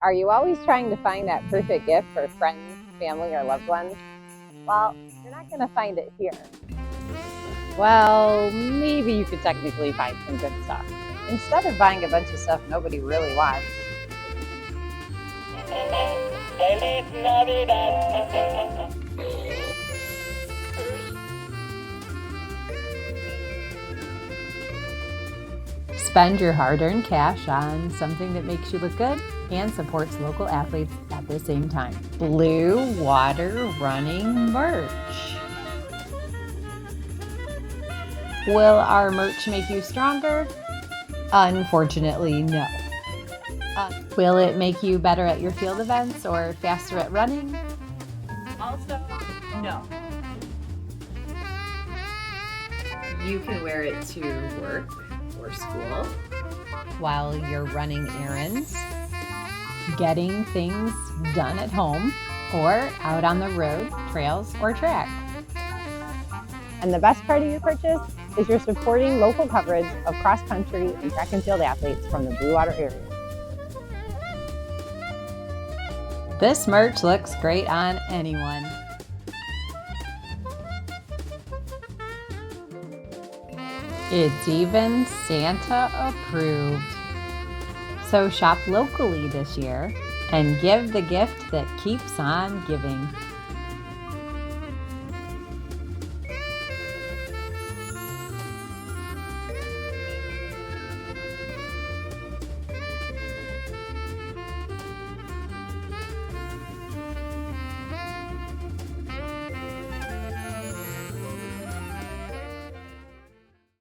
Are you always trying to find that perfect gift for friends, family, or loved ones? Well, you're not going to find it here. Well, maybe you could technically find some good stuff. Instead of buying a bunch of stuff nobody really wants. Feliz Navidad. Spend your hard-earned cash on something that makes you look good and supports local athletes at the same time. Blue Water Running merch. Will our merch make you stronger? Unfortunately, no. Will it make you better at your field events or faster at running? Also, no. You can wear it to work or school. While you're running errands, getting things done at home, or out on the road, trails, or track. And the best part of your purchase is you're supporting local coverage of cross-country and track and field athletes from the Blue Water area. This merch looks great on anyone. It's even Santa approved. So shop locally this year and give the gift that keeps on giving.